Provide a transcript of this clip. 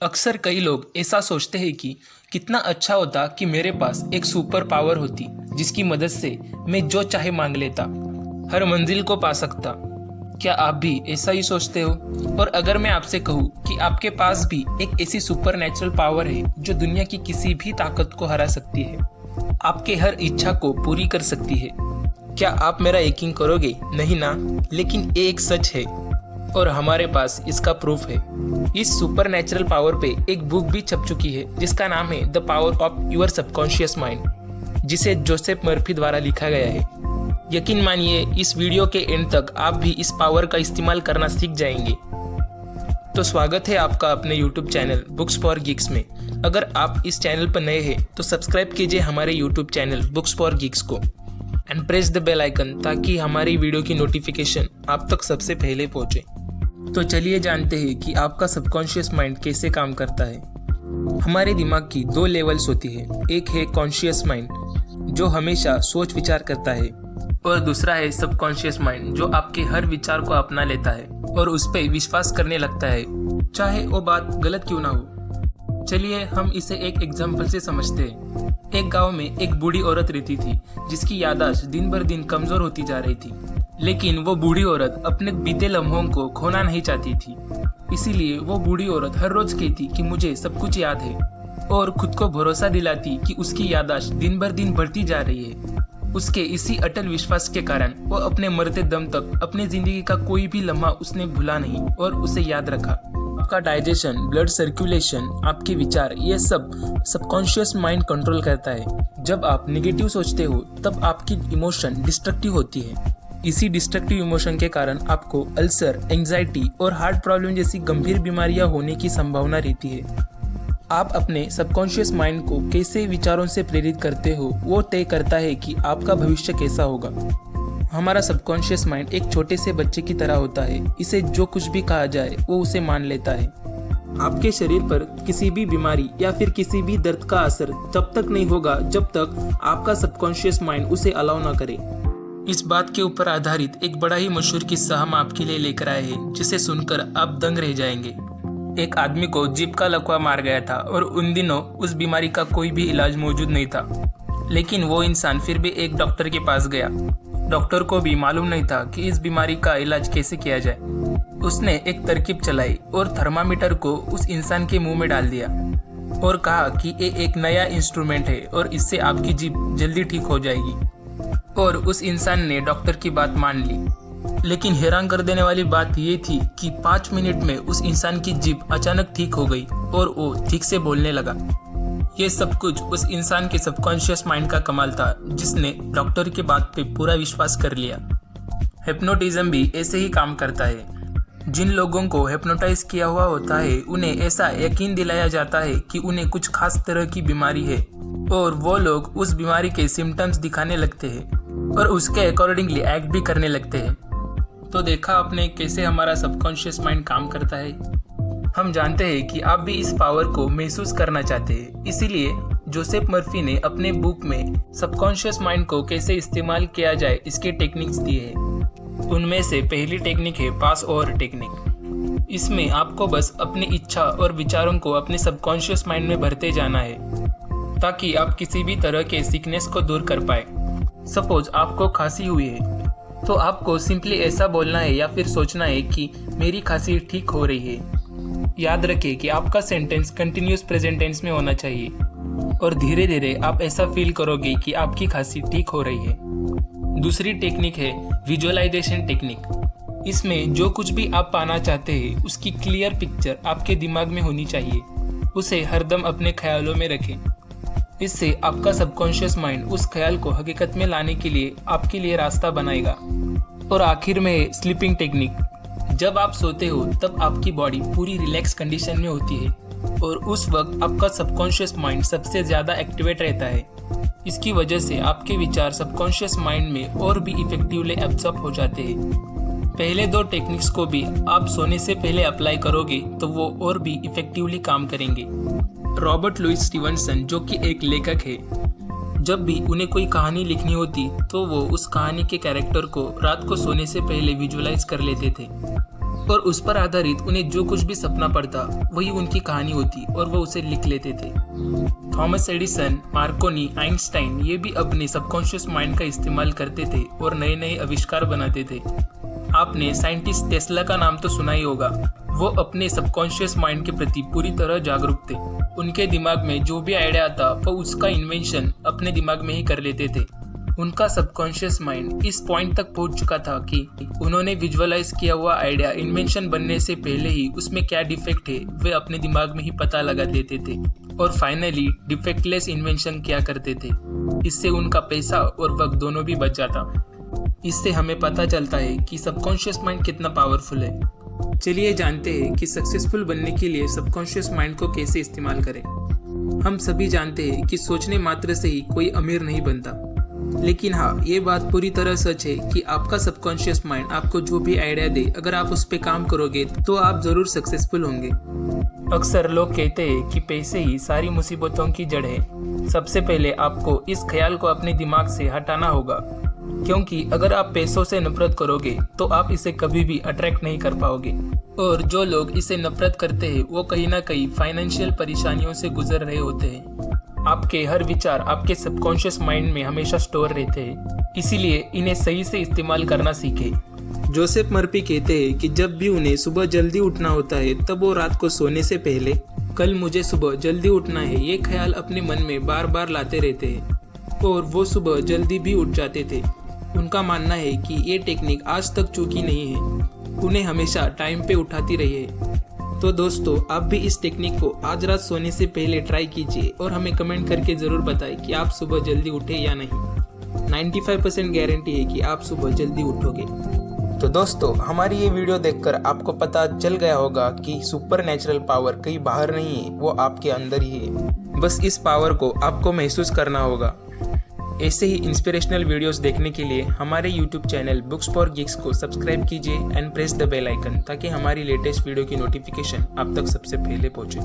अक्सर कई लोग ऐसा सोचते हैं कि कितना अच्छा होता कि मेरे पास एक सुपर पावर होती जिसकी मदद से मैं जो चाहे मांग लेता, हर मंजिल को पा सकता। क्या आप भी ऐसा ही सोचते हो? और अगर मैं आपसे कहूँ कि आपके पास भी एक ऐसी सुपर नेचुरल पावर है जो दुनिया की किसी भी ताकत को हरा सकती है, आपके हर इच्छा को पूरी कर सकती है, क्या आप मेरा यकीन करोगे? नहीं ना? लेकिन ये एक सच है और हमारे पास इसका प्रूफ है। इस सुपर नेचुरल पावर पे एक बुक भी छप चुकी है जिसका नाम है the power of your subconscious mind, जिसे जोसेफ मर्फी द्वारा लिखा गया है। यकीन मानिए इस वीडियो के एंड तक आप भी इस पावर का इस्तेमाल करना सीख जाएंगे। तो स्वागत है आपका अपने YouTube channel books for Geeks में। अगर आप इस चैनल पर नए हैं तो सब्सक्राइब कीजिए हमारे YouTube channel books for geeks को and press the bell icon ताकि हमारी वीडियो की नोटिफिकेशन आप तक सबसे पहले पहुंचे। तो चलिए जानते हैं कि आपका सबकॉन्शियस माइंड कैसे काम करता है। हमारे दिमाग की दो लेवल्स होती है, एक है कॉन्शियस माइंड जो हमेशा सोच विचार करता है और दूसरा है सबकॉन्शियस माइंड जो आपके हर विचार को अपना लेता है और उस पर विश्वास करने लगता है, चाहे वो बात गलत क्यों ना हो। चलिए हम इसे एक एग्जाम्पल से समझते हैं। एक गांव में एक बूढ़ी औरत रहती थी जिसकी याददाश्त दिन बर दिन कमजोर होती जा रही थी, लेकिन वो बूढ़ी औरत अपने बीते लम्हों को खोना नहीं चाहती थी। इसीलिए वो बूढ़ी औरत हर रोज कहती कि मुझे सब कुछ याद है और खुद को भरोसा दिलाती कि उसकी याददाश्त दिन बर दिन बढ़ती जा रही है। उसके इसी अटल विश्वास के कारण वो अपने मरते दम तक अपनी जिंदगी का कोई भी लम्हा उसने भूला नहीं और उसे याद रखा। आपका डाइजेशन, ब्लड सर्कुलेशन, आपके विचार, ये सब सबकॉन्शियस माइंड कंट्रोल करता है। जब आप नेगेटिव सोचते हो तब आपकी इमोशन डिस्ट्रक्टिव होती है। इसी डिस्ट्रक्टिव इमोशन के कारण आपको अल्सर, एंजाइटी और हार्ट प्रॉब्लम जैसी गंभीर बीमारियां होने की संभावना रहती है। आप अपने सबकॉन्शियस माइंड को कैसे विचारों से प्रेरित करते हो वो तय करता है कि आपका भविष्य कैसा होगा। हमारा सबकॉन्शियस माइंड एक छोटे से बच्चे की तरह होता है। इसे जो कुछ भी कहा जाए वो उसे मान लेता है। आपके शरीर पर किसी भी बीमारी या फिर किसी भी दर्द का असर तब तक नहीं होगा जब तक आपका सबकॉन्शियस माइंड उसे अलाउ ना करे। इस बात के ऊपर आधारित एक बड़ा ही मशहूर किस्सा हम आपके लिए लेकर आए हैं जिसे सुनकर आप दंग रह जाएंगे। एक आदमी को जीभ का लकवा मार गया था और उन दिनों उस बीमारी का कोई भी इलाज मौजूद नहीं था, लेकिन वो इंसान फिर भी एक डॉक्टर के पास गया। डॉक्टर को भी मालूम नहीं था कि इस बीमारी का इलाज कैसे किया जाए। उसने एक तरकीब चलाई और थर्मामीटर को उस इंसान के मुंह में डाल दिया और कहा कि ये एक नया इंस्ट्रूमेंट है और इससे आपकी जीभ जल्दी ठीक हो जाएगी। और उस इंसान ने डॉक्टर की बात मान ली। लेकिन हैरान कर देने वाली बात ये थी कि 5 मिनट में उस इंसान की जीभ अचानक ठीक हो गई और वो ठीक से बोलने लगा। ये सब कुछ उस इंसान के सबकॉन्शियस माइंड का कमाल था जिसने डॉक्टर की बात पे पूरा विश्वास कर लिया। हिप्नोटिज्म भी ऐसे ही काम करता है। जिन लोगों को हिप्नोटाइज किया हुआ होता है उन्हें ऐसा यकीन दिलाया जाता है कि उन्हें कुछ खास तरह की बीमारी है और वो लोग उस बीमारी के सिम्टम्स दिखाने लगते हैं और उसके अकॉर्डिंगली एक्ट भी करने लगते हैं। तो देखा आपने कैसे हमारा सबकॉन्शियस माइंड काम करता है। हम जानते हैं कि आप भी इस पावर को महसूस करना चाहते हैं, इसीलिए जोसेफ मर्फी ने अपने बुक में सबकॉन्शियस माइंड को कैसे इस्तेमाल किया जाए इसके टेक्निक्स दिए हैं। उनमें से पहली टेक्निक है पास ओवर टेक्निक। इसमें आपको बस अपनी इच्छा और विचारों को अपने सबकॉन्शियस माइंड में भरते जाना है ताकि आप किसी भी तरह के सिकनेस को दूर कर पाए। सपोज आपको खांसी हुई है तो आपको सिंपली ऐसा बोलना है या फिर सोचना है कि मेरी खांसी ठीक हो रही है। याद रखें कि आपका सेंटेंस कंटिन्यूअस प्रेजेंट टेंस में होना चाहिए और धीरे धीरे आप ऐसा फील करोगे कि आपकी खांसी ठीक हो रही है। दूसरी टेक्निक है विजुअलाइजेशन टेक्निक। इसमें जो कुछ भी आप पाना चाहते हैं उसकी क्लियर पिक्चर आपके दिमाग में होनी चाहिए। उसे हरदम अपने ख्यालों में रखें। इससे आपका सबकॉन्शियस माइंड उस ख्याल को हकीकत में लाने के लिए आपके लिए रास्ता बनाएगा। और आखिर में स्लीपिंग टेक्निक। जब आप सोते हो तब आपकी बॉडी पूरी रिलैक्स कंडीशन में होती है और उस वक्त आपका सबकॉन्शियस माइंड सबसे ज़्यादा एक्टिवेट रहता है। इसकी वजह से आपके विचार सबकॉन्शियस माइंड में और भी इफेक्टिवली एब्जॉर्ब हो जाते हैं। पहले दो टेक्निक्स को भी आप सोने से पहले अप्लाई करोगे तो वो और भी इफेक्टिवली काम करेंगे। रॉबर्ट लुइस स्टीवनसन जो कि एक लेखक है, जब भी उन्हें कोई कहानी लिखनी होती तो वो उस कहानी के कैरेक्टर को रात को सोने से पहले विजुअलाइज कर लेते थे। और उस पर आधारित उन्हें जो कुछ भी सपना पड़ता वही उनकी कहानी होती और वो उसे लिख लेते थे। थॉमस एडिसन, मार्कोनी, आइंस्टाइन ये भी अपने सबकॉन्शियस माइंड का इस्तेमाल करते थे और नए नए आविष्कार बनाते थे। आपने साइंटिस्ट टेस्ला का नाम तो सुना ही होगा। वो अपने सबकॉन्शियस माइंड के प्रति पूरी तरह जागरूक थे। उनके दिमाग में जो भी आइडिया आता वो उसका इन्वेंशन अपने दिमाग में ही कर लेते थे। उनका सबकॉन्शियस माइंड इस पॉइंट तक पहुंच चुका था कि उन्होंने विजुअलाइज किया हुआ आइडिया इन्वेंशन बनने से पहले ही उसमें क्या डिफेक्ट है वे अपने दिमाग में ही पता लगा देते थे और फाइनली डिफेक्टलेस इन्वेंशन किया करते थे। इससे उनका पैसा और वक्त दोनों भी बच जाता। इससे हमें पता चलता है कि सबकॉन्शियस माइंड कितना पावरफुल है। चलिए जानते हैं कि सक्सेसफुल बनने के लिए सबकॉन्शियस माइंड को कैसे इस्तेमाल करें। हम सभी जानते हैं कि सोचने मात्र से ही कोई अमीर नहीं बनता, लेकिन हाँ, ये बात पूरी तरह सच है कि आपका सबकॉन्शियस माइंड आपको जो भी आइडिया दे, अगर आप उस पर काम करोगे तो आप जरूर सक्सेसफुल होंगे। अक्सर लोग कहते हैं कि पैसे ही सारी मुसीबतों की जड़ है। सबसे पहले आपको इस ख्याल को अपने दिमाग से हटाना होगा, क्योंकि अगर आप पैसों से नफरत करोगे तो आप इसे कभी भी अट्रैक्ट नहीं कर पाओगे। और जो लोग इसे नफरत करते हैं वो कहीं ना कहीं फाइनेंशियल परेशानियों से गुजर रहे होते हैं। आपके हर विचार आपके सबकॉन्शियस माइंड में हमेशा स्टोर रहते हैं, इसीलिए इन्हें सही से इस्तेमाल करना सीखें। जोसेफ मर्फी कहते हैं कि जब भी उन्हें सुबह जल्दी उठना होता है तब वो रात को सोने से पहले कल मुझे सुबह जल्दी उठना है ये ख्याल अपने मन में बार बार लाते रहते हैं और वो सुबह जल्दी भी उठ जाते थे। उनका मानना है कि ये टेक्निक आज तक चूकी नहीं है, उन्हें हमेशा टाइम पे उठाती रही है। तो दोस्तों, आप भी इस टेक्निक को आज रात सोने से पहले ट्राई कीजिए और हमें कमेंट करके ज़रूर बताएं कि आप सुबह जल्दी उठे या नहीं। 95% गारंटी है कि आप सुबह जल्दी उठोगे। तो दोस्तों, हमारी ये वीडियो देखकर आपको पता चल गया होगा कि सुपर नेचुरल पावर कहीं बाहर नहीं है, वो आपके अंदर ही है। बस इस पावर को आपको महसूस करना होगा। ऐसे ही इंस्पिरेशनल वीडियोस देखने के लिए हमारे YouTube channel books for geeks को सब्सक्राइब कीजिए and press the bell icon, ताकि हमारी लेटेस्ट वीडियो की नोटिफिकेशन आप तक सबसे पहले पहुंचे।